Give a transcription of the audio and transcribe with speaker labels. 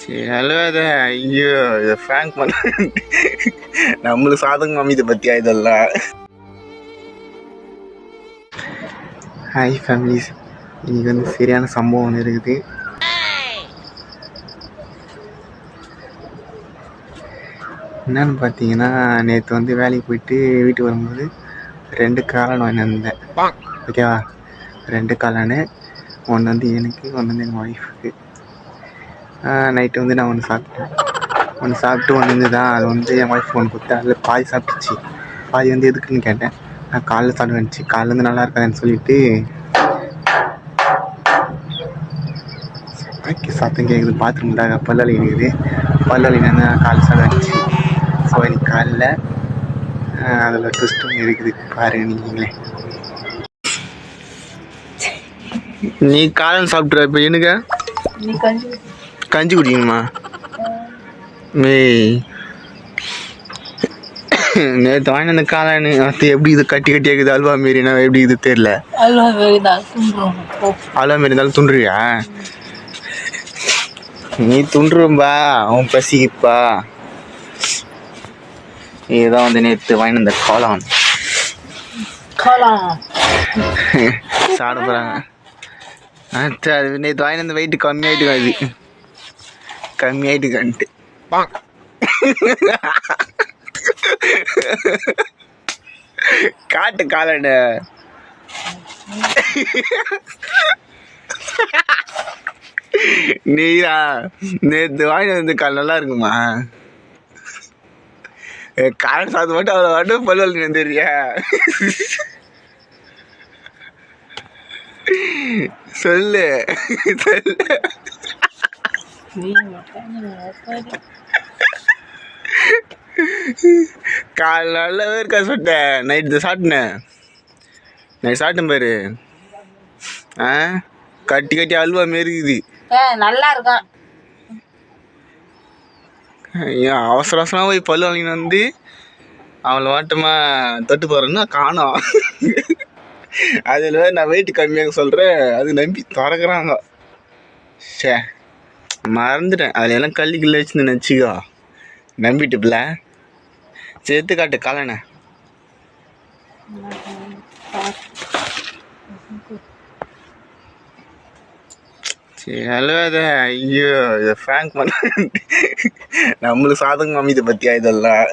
Speaker 1: சரி அழுவாத. ஐயோ இதை ஃப்ராங்க் பண்ண நம்மளுக்கு சாதகம் அமைதி பற்றியா இதெல்லாம். ஹாய் ஃபேமிலிஸ், இன்னைக்கு வந்து சரியான சம்பவம் ஒன்று இருக்குது. என்னன்னு பார்த்தீங்கன்னா, நேற்று வந்து வேலைக்கு போயிட்டு வீட்டுக்கு வரும்போது 2 காளான் வாங்கிட்டு வந்தேன். ஓகேவா, 2 காளான். ஒன்று வந்து எனக்கு, ஒன்று வந்து எங்கள் ஒய்ஃபுக்கு. நைட்டு வந்து நான் ஒன்று சாப்பிட்டு ஒன்று இருந்துதா, அது வந்து என் ஒய்ஃப் ஒன்று கொடுத்தேன். அதில் பாதி சாப்பிட்டுச்சு. பாதி வந்து எதுக்குன்னு கேட்டேன். நான் காலைல சாப்பிட்டு வந்துச்சு, காலையிலேருந்து நல்லா இருக்காதுன்னு சொல்லிட்டு சத்தம் கேட்குது. பாத்ரூம் தான் பல்லி இருக்குது. பல்லி காலைல சாப்பிட்டு வந்துச்சு. ஸோ இன்னைக்கு காலைல அதில் ட்விஸ்ட் ஒன்று இருக்குது, பாருங்க நீங்களே. நீ காலையில் சாப்பிட்ற, இப்போ எனக்கு கஞ்சி குடிக்கணுமா? நேற்று வாங்கின அந்த காளான் அது எப்படி இது கட்டி கட்டியாக்குது, அல்வா மாரி. நான் எப்படி இது தெரியல. அல்வா மாரி இருந்தாலும் துண்டுறியா? நீ துண்டுரும்பா, அவன் பசிக்குப்பா. இதுதான் வந்து நேற்று வாங்கின இந்த காளான் சாப்பிட போகிறாங்க. அது நேற்று வாங்கின அந்த வெயிட்டு கம்மியாயிட்டு, அது கம்மியாயிட்டு கண்டு காட்டு காளான். நீரா நேற்று வாங்கிட்டு வந்து கால் நல்லா இருக்குமா? கால் சாத்து மட்டும் அவ்வளோ மட்டும் பல்வல் தெரியா? சொல்லு சொல்லு. கால் நல்லாவே இருக்கா சொட்டேன். நைட்டு சாப்பிட்டேன், நைட் சாப்பிட்டேன் பாரு. கட்டி கட்டி அல்வா மாரி இருக்குது.
Speaker 2: நல்லா இருக்கும்.
Speaker 1: அவசர அவசரமாக போய் பல்லு வாங்கின்னு வந்து அவளை வாட்டமா தொட்டு போகிறேன்னா காணோம். அதில் நான் வெயிட் கம்மியாக சொல்கிறேன், அது நம்பி திறக்கிறாங்க. சே மறந்துட்டேன், அதில் எல்லாம் கல்லு கில்லு வச்சுன்னு நினச்சிக்கோ. நம்பிட்டுப்பில்ல. சேர்த்து காட்டு காலண்ணே. சரி அழுவாத. ஐயோ இதை ஃப்ராங்க் பண்ண நம்மளுக்கு சாதகம் அமைதி பற்றியா இதெல்லாம்.